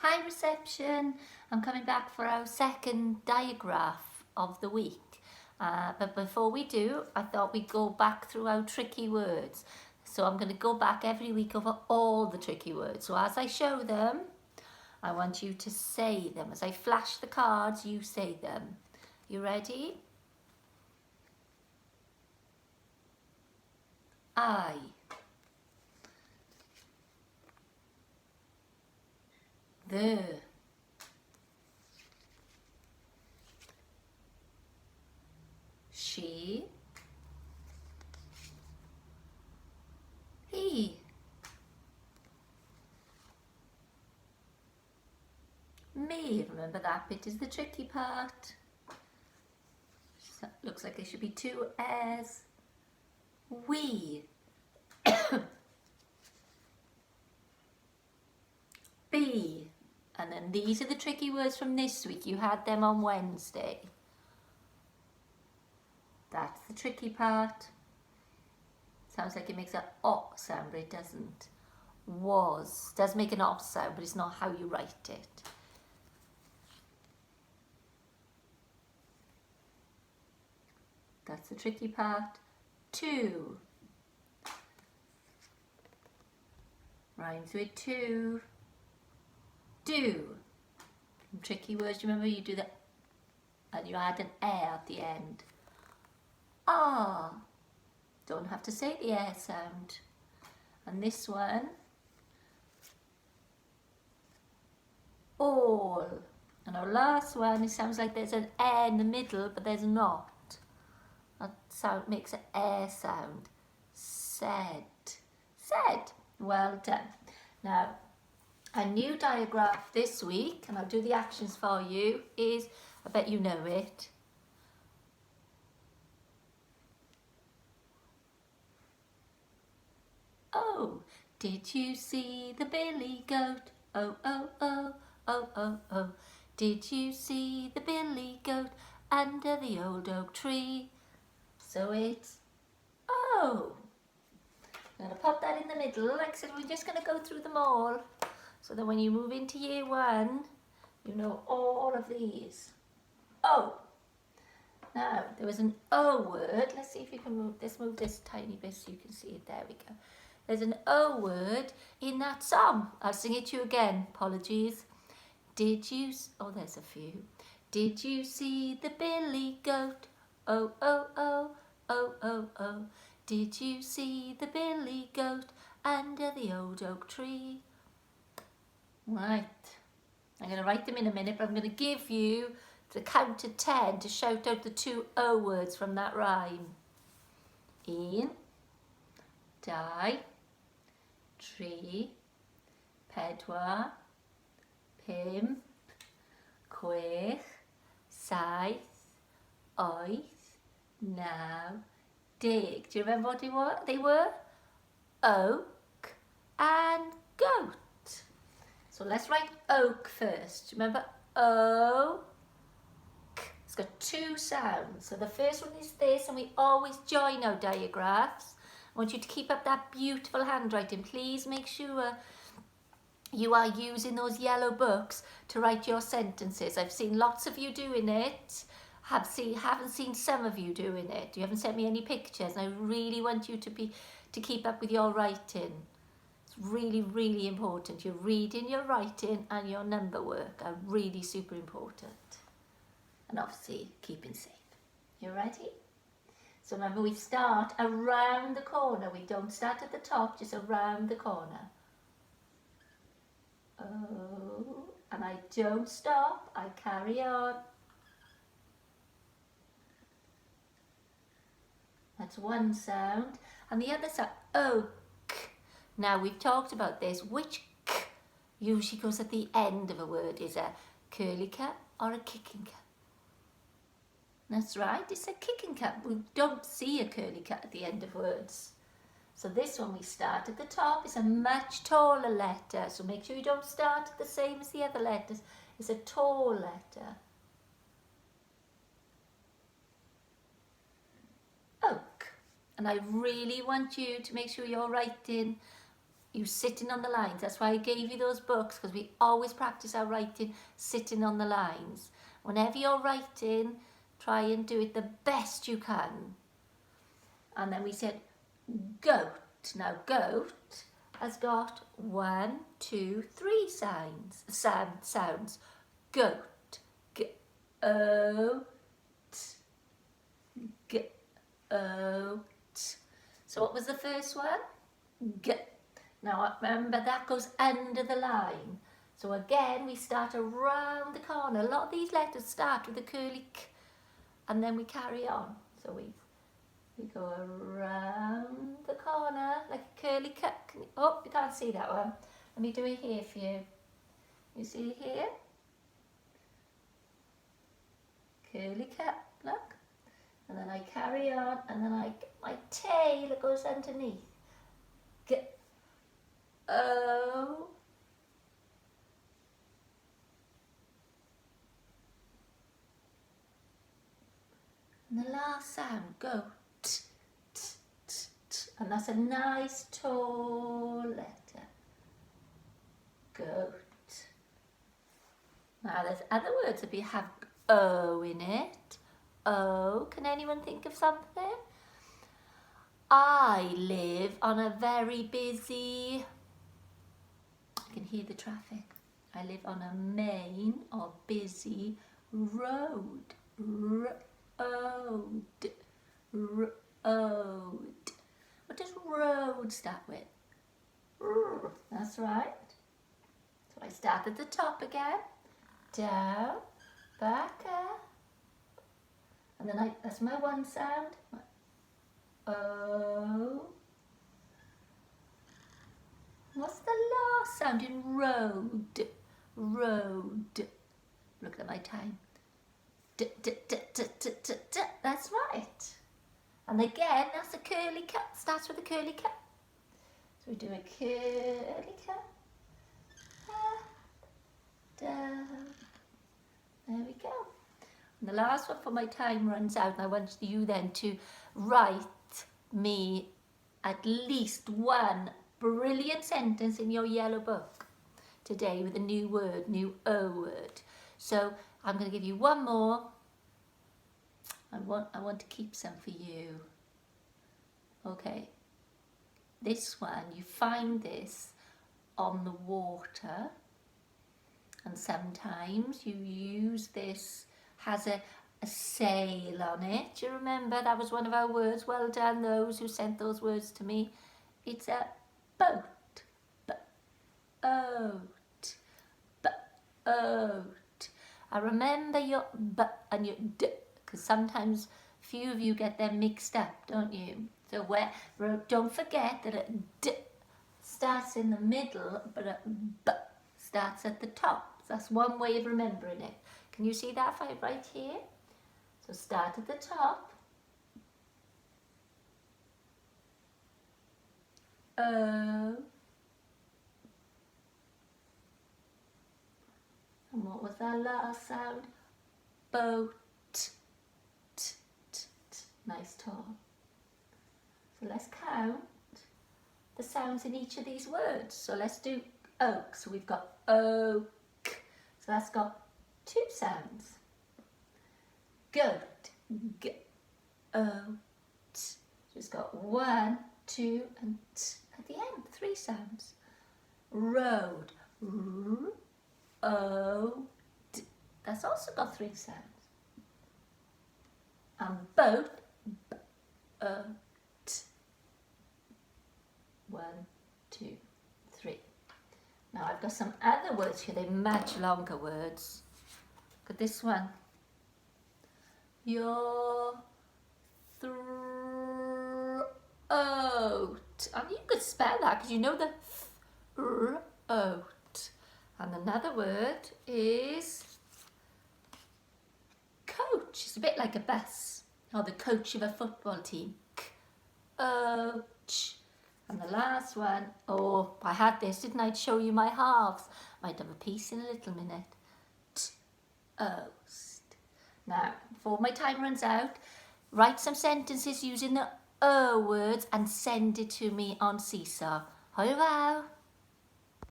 Hi reception, I'm coming back for our second diagraph of the week. But before we do, I thought we'd go back through our tricky words. So I'm going to go back every week over all the tricky words. So as I show them, I want you to say them. As I flash the cards, you say them. You ready? I. The. She. He. Me. Remember that bit is the tricky part. So looks like there should be two airs. We. Be. And then these are the tricky words from this week. You had them on Wednesday. That's the tricky part. Sounds like it makes an O sound, but it doesn't. Was. Does make an O sound, but it's not how you write it. That's the tricky part. To. Rhymes with to. Do. Tricky words, remember you do that and you add an air at the end. Ah. Don't have to say the air sound. And this one, all. And our last one, it sounds like there's an air in the middle, but there's not. That sound makes an air sound. Said. Said. Well done. Now, a new diagraph this week, and I'll do the actions for you, is, I bet you know it. Oh, did you see the billy goat? Oh, oh, oh, oh, oh, oh. Did you see the billy goat under the old oak tree? So it's, oh. I'm going to pop that in the middle. Like I said, we're just going to go through them all. So that when you move into year one, you know all of these. Oh. Now, there was an O word. Let's see if you can move this tiny bit so you can see it. There we go. There's an O word in that song. I'll sing it to you again. Apologies. Did you... Oh, there's a few. Did you see the billy goat? Oh, oh, oh, oh, oh, oh. Did you see the billy goat under the old oak tree? Right. I'm going to write them in a minute, but I'm going to give you the count to 10 to shout out the two O words from that rhyme. In, die, tree, pedwar, pimp, chwech, saith, oeth, naw, deg. Do you remember what they were? Oak and goat. So let's write oak first. Remember oak? It's got two sounds. So the first one is this, and we always join our diagraphs. I want you to keep up that beautiful handwriting. Please make sure you are using those yellow books to write your sentences. I've seen lots of you doing it. Haven't seen some of you doing it. You haven't sent me any pictures, and I really want you to keep up with your writing. It's really, really important. Your reading, your writing, and your number work are really super important. And obviously, keeping safe. You ready? So remember, we start around the corner. We don't start at the top, just around the corner. Oh, and I don't stop. I carry on. That's one sound. And the other sound, oak. Now, we've talked about this. Which k usually goes at the end of a word? Is a curly cat or a kicking cat? That's right, it's a kicking cat. We don't see a curly cat at the end of words. So this one we start at the top. It's a much taller letter. So make sure you don't start the same as the other letters. It's a tall letter. Oak. And I really want you to make sure you're writing you sitting on the lines. That's why I gave you those books, because we always practice our writing sitting on the lines. Whenever you're writing, try and do it the best you can. And then we said goat. Now goat has got 1, 2, 3 sounds. Goat. G-O-T. G-O-T. So what was the first one? G. Now remember, that goes under the line. So again, we start around the corner. A lot of these letters start with a curly k, and then we carry on. So we go around the corner like a curly k. Oh, you can't see that one. Let me do it here for you. You see it here? Curly k, look. And then I carry on, and then I get my tail that goes underneath. G-O. And the last sound, go. T, t, t, t. And that's a nice tall letter. Goat. Now there's other words that have O in it. O, can anyone think of something? I live on a very busy, I can hear the traffic. I live on a main or busy road. Road. Road. What does road start with? That's right. So I start at the top again. Down, back up. And then that's my one sound. O. What's the last sound in road? Road. Look at my time. D, d, d, d, d, d, d. That's right. And again, that's a curly cut. Starts with a curly cut. So we do a curly cut. Up, down. There we go. And the last one, for my time runs out, and I want you then to write me at least one brilliant sentence in your yellow book today with a new word, new O word. So I'm going to give you one more. I want to keep some for you. Okay. This one, you find this on the water, and sometimes you use this, has a sail on it. Do you remember? That was one of our words. Well done, those who sent those words to me. It's a boat. Boat. Boat. I remember your b and your d, because sometimes a few of you get them mixed up, don't you? So don't forget that a d starts in the middle, but a b starts at the top. So that's one way of remembering it. Can you see that if I write here? So start at the top. O. And what was our last sound? Boat. T, t, t. Nice tall. So let's count the sounds in each of these words. So let's do oak. So we've got oak. So that's got 2 sounds. Goat. G-O-T. So it's got 1, 2, and t at the end. 3 sounds. Road. R-O-D. That's also got 3 sounds. And boat. B-O-T. 1, 2, 3. Now I've got some other words here. They're much longer words. Look at this one. Your throat. And you could spell that because you know the throat. And another word is coach. It's a bit like a bus, or the coach of a football team. Coach. And the last one, oh, I had this, didn't I, to show you my halves? Might have a piece in a little minute. Toast. Now, before my time runs out, write some sentences using the O words and send it to me on Seesaw. Hwyl fawr.